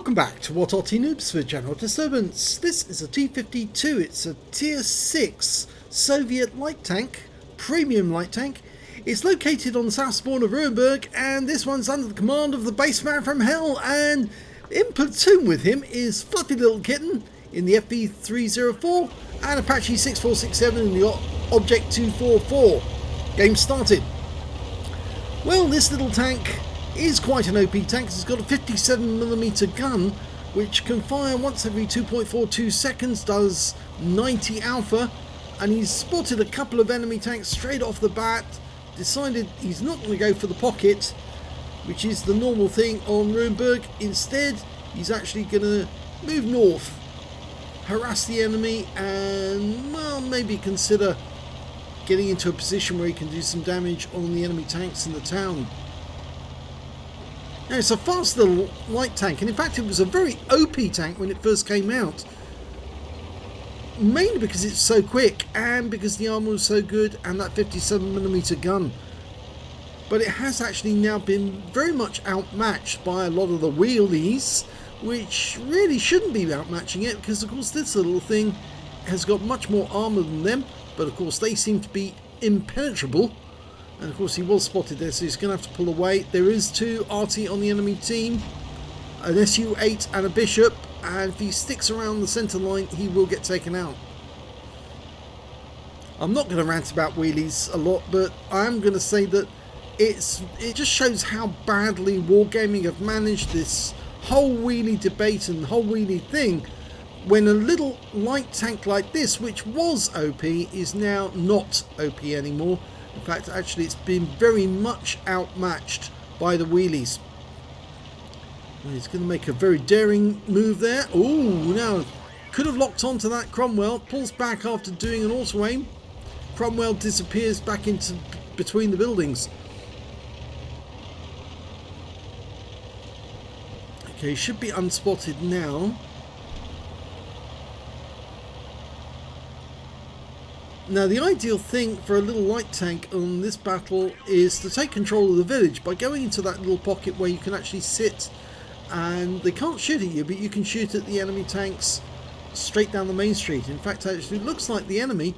Welcome back to What Arty Noobs for General Disturbance. This is a T-50-2. It's a Tier 6 Soviet light tank, premium light tank. It's located on the south spawn of Ruinberg, and this one's under the command of the Bassman-from-Hell, and in platoon with him is Fluffy Little Kitten in the FV304 and Apache 6467 in the Object 244. Game started. Well, this little tank is quite an OP tank. It's got a 57mm gun which can fire once every 2.42 seconds, does 90 alpha, and he's spotted a couple of enemy tanks straight off the bat, decided he's not going to go for the pocket, which is the normal thing on Ruinberg. Instead, he's actually going to move north, harass the enemy, and well, maybe consider getting into a position where he can do some damage on the enemy tanks in the town. Now, it's a fast little light tank, and in fact it was a very OP tank when it first came out, mainly because it's so quick and because the armour was so good and that 57mm gun. But it has actually now been very much outmatched by a lot of the wheelies, which really shouldn't be outmatching it, because of course this little thing has got much more armour than them, but of course they seem to be impenetrable. And of course he was spotted there, so he's going to have to pull away. There is two Arty on the enemy team, an SU-8 and a Bishop, and if he sticks around the centre line he will get taken out. I'm not going to rant about wheelies a lot, but I am going to say that it just shows how badly Wargaming have managed this whole wheelie debate and whole wheelie thing, when a little light tank like this, which was OP, is now not OP anymore. In fact, actually, it's been very much outmatched by the wheelies. He's going to make a very daring move there. Oh, now could have locked onto that Cromwell. Pulls back after doing an auto aim. Cromwell disappears back into between the buildings. Okay, should be unspotted now. Now, the ideal thing for a little light tank on this battle is to take control of the village by going into that little pocket where you can actually sit, and they can't shoot at you, but you can shoot at the enemy tanks straight down the main street. In fact, actually, it looks like the enemy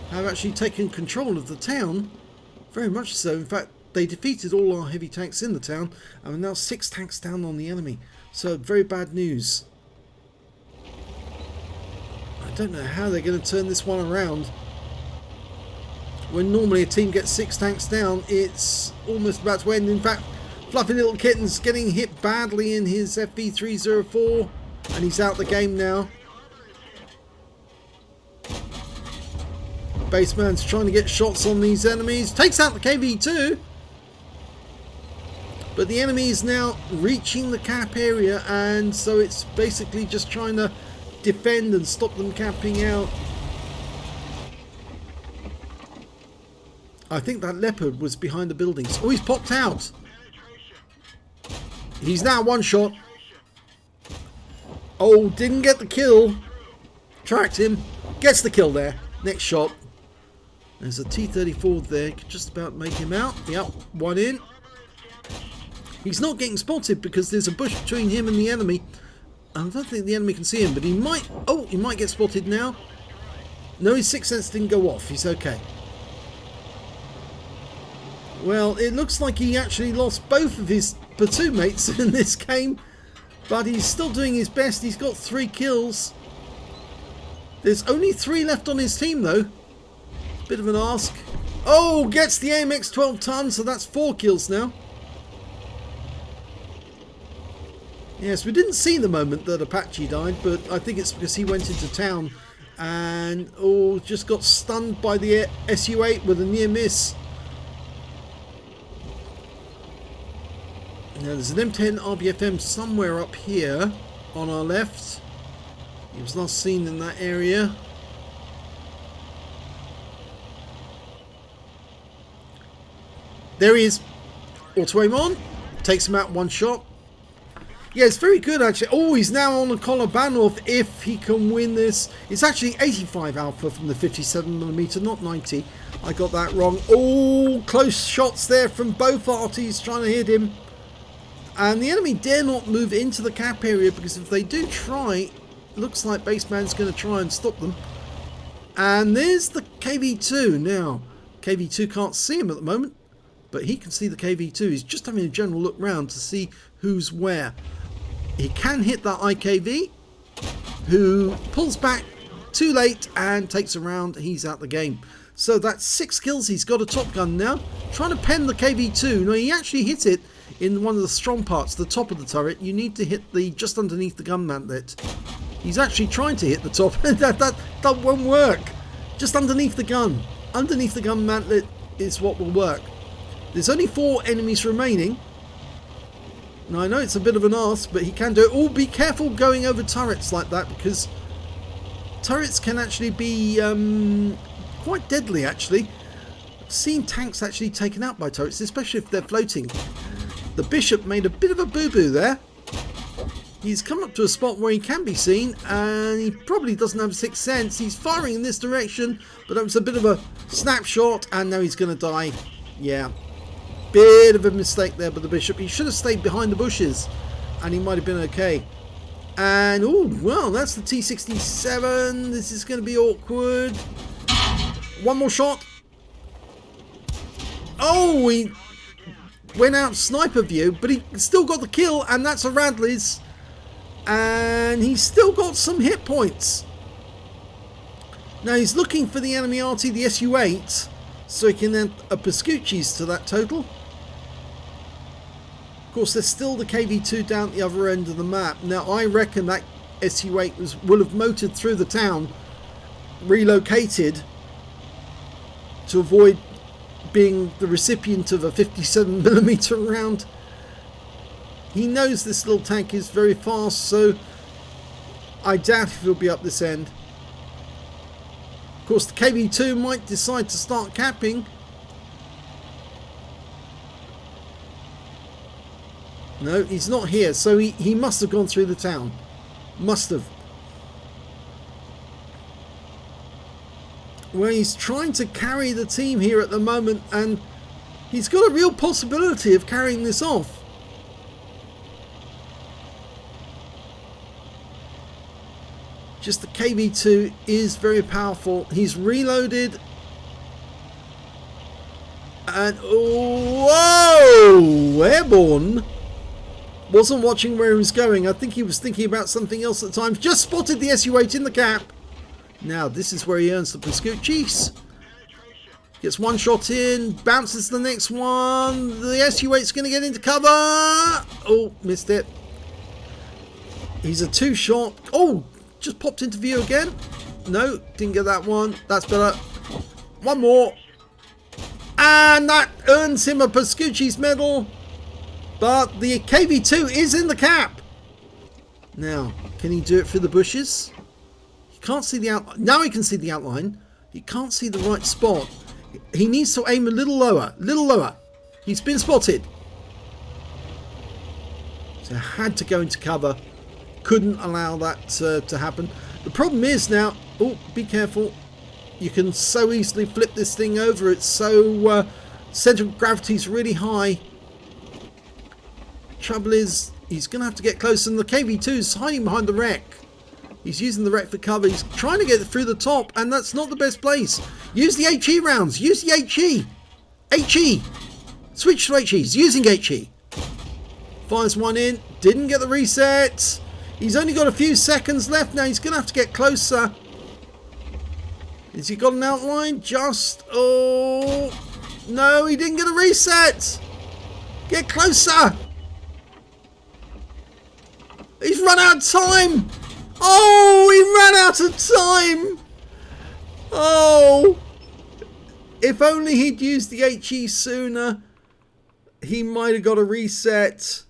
have actually taken control of the town, very much so. In fact, they defeated all our heavy tanks in the town, and we're now 6 tanks down on the enemy. So, very bad news. I don't know how they're going to turn this one around. When normally a team gets 6 tanks down, it's almost about to end. In fact, Fluffy Little Kitten's getting hit badly in his FV304, and he's out the game now. Bassman's trying to get shots on these enemies. Takes out the KV2. But the enemy is now reaching the cap area, and so it's basically just trying to defend and stop them camping out. I think that leopard was behind the buildings. Oh, he's popped out. He's now one shot. Oh, didn't get the kill. Tracked him. Gets the kill there. Next shot. There's a T-34 there. Could just about make him out. Yep, one in. He's not getting spotted because there's a bush between him and the enemy. I don't think the enemy can see him, but he might... Oh, he might get spotted now. No, his sixth sense didn't go off. He's okay. Well, it looks like he actually lost both of his platoon mates in this game, but he's still doing his best. He's got 3 kills. There's only 3 left on his team, though. Bit of an ask. Oh, gets the AMX 12 ton, so that's 4 kills now. Yes, we didn't see the moment that Apache died, but I think it's because he went into town and just got stunned by the SU-8 with a near miss. Now there's an M10 RBFM somewhere up here on our left. He was last seen in that area. There he is. Auto aim on. Takes him out one shot. Yeah, it's very good actually. Oh, he's now on the Kolobanov if he can win this. It's actually 85 alpha from the 57mm, not 90. I got that wrong. Oh, close shots there from both Artys trying to hit him. And the enemy dare not move into the cap area, because if they do try, looks like Bassman's going to try and stop them. And there's the KV-2. Now, KV-2 can't see him at the moment, but he can see the KV-2. He's just having a general look round to see who's where. He can hit that IKV, who pulls back too late and takes a round. He's out the game. So that's 6 kills. He's got a top gun now, trying to pen the KV-2. Now, he actually hit it in one of the strong parts, the top of the turret. You need to hit the just underneath the gun mantlet. He's actually trying to hit the top. that won't work. Just underneath the gun. Underneath the gun mantlet is what will work. There's only 4 enemies remaining. Now, I know it's a bit of an arse, but he can do it. Oh, be careful going over turrets like that, because turrets can actually be quite deadly, actually. I've seen tanks actually taken out by turrets, especially if they're floating. The Bishop made a bit of a boo-boo there. He's come up to a spot where he can be seen, and he probably doesn't have a sixth sense. He's firing in this direction, but that was a bit of a snapshot, and now he's going to die. Yeah, bit of a mistake there by the Bishop. He should have stayed behind the bushes, and he might have been okay. And, oh, well, that's the T-67. This is going to be awkward. One more shot. Oh, he went out sniper view, but he still got the kill, and that's a Radley's. And he's still got some hit points. Now he's looking for the enemy Arty, the SU-8, so he can add a Pascucci's to that total. Of course, there's still the KV-2 down at the other end of the map. Now I reckon that SU-8 will have motored through the town, relocated to avoid being the recipient of a 57mm round. He knows this little tank is very fast, so I doubt if he'll be up this end. Of course, the KV-2 might decide to start capping. No, he's not here, so he must have gone through the town. Must have. Well, he's trying to carry the team here at the moment, and he's got a real possibility of carrying this off. Just the KV-2 is very powerful. He's reloaded. And, oh, whoa! Airborne. Wasn't watching where he was going. I think he was thinking about something else at the time. Just spotted the SU-8 in the cap. Now, this is where he earns the Pascucci's. Gets one shot in. Bounces the next one. The SU-8's going to get into cover. Oh, missed it. He's a 2-shot. Oh! Just popped into view again. No, didn't get that one. That's better. One more. And that earns him a Pascucci's medal. But the KV-2 is in the cap. Now, can he do it through the bushes? He can't see the outline. Now he can see the outline. He can't see the right spot. He needs to aim a little lower. Little lower. He's been spotted. So had to go into cover. Couldn't allow that to happen. The problem is now, oh, be careful. You can so easily flip this thing over. It's so center of gravity is really high. Trouble is, he's going to have to get close, and the KV-2 is hiding behind the wreck. He's using the wreck for cover. He's trying to get through the top, and that's not the best place. Use the HE rounds. Use the HE. HE. Switch to HE. He's using HE. Fires one in. Didn't get the reset. He's only got a few seconds left now. He's going to have to get closer. Has he got an outline? Just... oh... no, he didn't get a reset. Get closer. He's run out of time. Oh, he ran out of time. Oh. If only he'd used the HE sooner, he might have got a reset.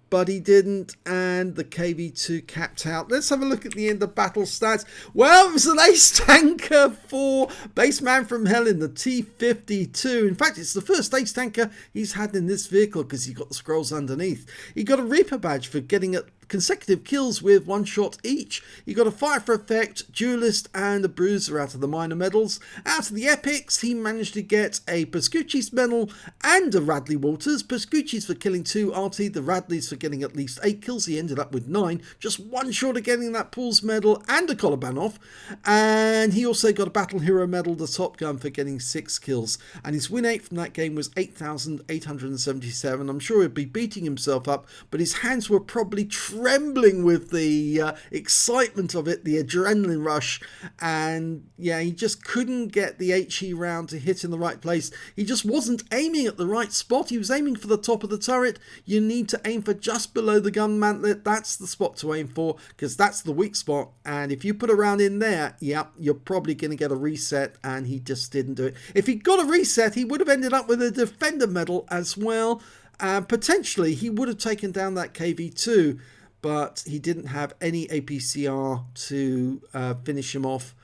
But he didn't, and the KV-2 capped out. Let's have a look at the end of battle stats. Well, it was an ace tanker for BassmanFromHell in the T-50-2. In fact, it's the first ace tanker he's had in this vehicle because he got the scrolls underneath. He got a Reaper badge for getting at consecutive kills with 1 shot each. He got a Fire for Effect, Duelist and a Bruiser out of the minor medals. Out of the epics, he managed to get a Pascucci's medal and a Radley Walters. Pascucci's for killing 2 Arty, the Radley's for getting at least 8 kills. He ended up with 9, just 1 short of getting that Paul's medal and a Collarband off. And he also got a Battle Hero medal, the Top Gun, for getting 6 kills. And his win rate from that game was 8,877. I'm sure he'd be beating himself up, but his hands were probably trembling with the excitement of it, the adrenaline rush. And yeah, he just couldn't get the HE round to hit in the right place. He just wasn't aiming at the right spot. He was aiming for the top of the turret. You need to aim for just below the gun mantlet. That's the spot to aim for, because that's the weak spot. And if you put a round in there, yeah, you're probably going to get a reset, and he just didn't do it. If he got a reset, he would have ended up with a Defender medal as well. Potentially, he would have taken down that KV-2, but he didn't have any APCR to finish him off.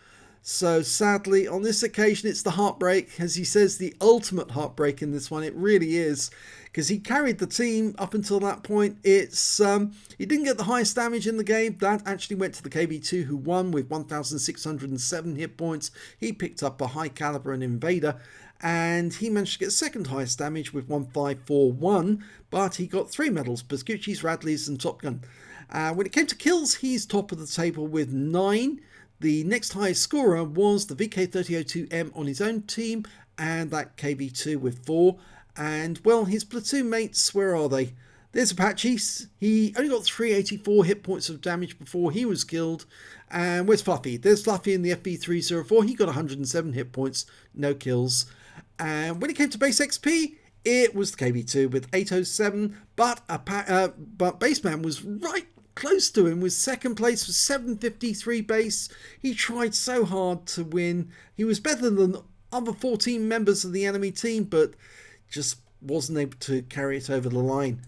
So sadly, on this occasion, it's the heartbreak. As he says, the ultimate heartbreak in this one. It really is, because he carried the team up until that point. It's he didn't get the highest damage in the game. That actually went to the KV-2, who won with 1,607 hit points. He picked up a high caliber and Invader, and he managed to get second highest damage with 1,541, but he got 3 medals: Pascucci's, Radley's and Top Gun. When it came to kills, he's top of the table with 9. The next highest scorer was the VK3002M on his own team, and that KV-2 with 4. And well, his platoon mates, where are they? There's Apache. He only got 384 hit points of damage before he was killed. And where's Fluffy? There's Fluffy in the FB304. He got 107 hit points, no kills. And when it came to base XP, it was the KV-2 with 807, but Bassman was right close to him with second place with 753 base. He tried so hard to win. He was better than other 14 members of the enemy team, but just wasn't able to carry it over the line.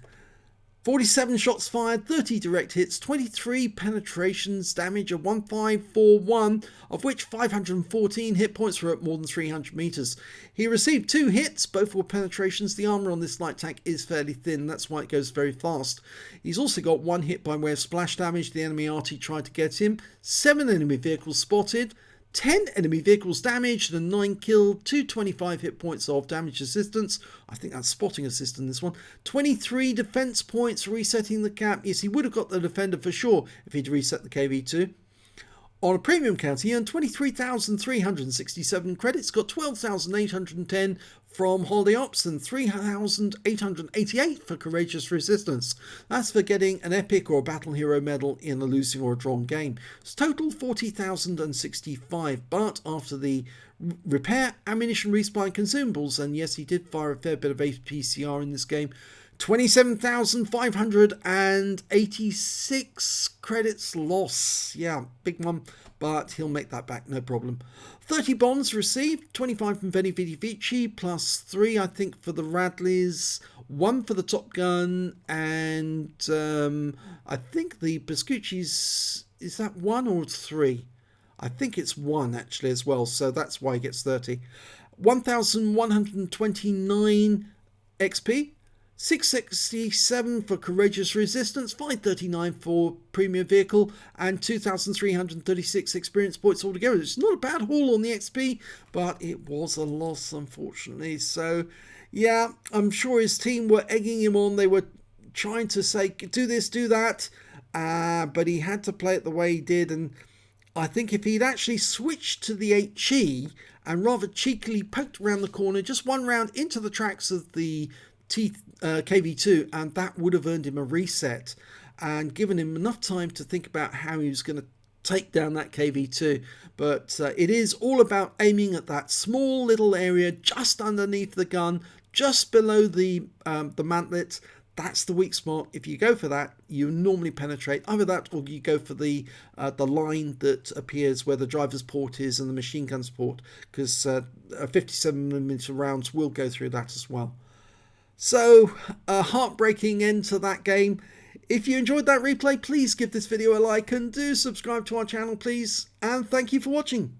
47 shots fired, 30 direct hits, 23 penetrations, damage of 1541, of which 514 hit points were at more than 300 meters. He received 2 hits, both were penetrations. The armor on this light tank is fairly thin, that's why it goes very fast. He's also got 1 hit by way of splash damage. The enemy Arty tried to get him. 7 enemy vehicles spotted, 10 enemy vehicles damaged and 9 killed, 225 hit points of damage assistance. I think that's spotting assist in this one. 23 defense points, resetting the cap. Yes, he would have got the Defender for sure if he'd reset the KV-2. On a premium count, he earned 23,367 credits, got 12,810 from Holiday Ops and 3,888 for Courageous Resistance. That's for getting an Epic or a Battle Hero medal in a losing or a drawn game. It's total 40,065, but after the repair, ammunition, resupply and consumables, and yes, he did fire a fair bit of APCR in this game, 27,586 credits loss. Yeah, big one, but he'll make that back, no problem. 30 bonds received, 25 from Vici, plus 3, I think, for the Radleys, 1 for the Top Gun, and I think the Pascucci's, is that 1 or 3? I think it's 1 actually as well, so that's why he gets 30. 1,129 XP. 667 for Courageous Resistance, 539 for Premium Vehicle, and 2,336 experience points altogether. It's not a bad haul on the XP, but it was a loss, unfortunately. So, yeah, I'm sure his team were egging him on. They were trying to say, do this, do that, but he had to play it the way he did. And I think if he'd actually switched to the HE and rather cheekily poked around the corner, just 1 round into the tracks of the KV-2, and that would have earned him a reset and given him enough time to think about how he was going to take down that KV-2. But it is all about aiming at that small little area just underneath the gun, just below the mantlet. That's the weak spot. If you go for that, you normally penetrate either that, or you go for the line that appears where the driver's port is and the machine gun's port, because 57mm rounds will go through that as well. So, a heartbreaking end to that game. If you enjoyed that replay, please give this video a like and do subscribe to our channel, please. And thank you for watching.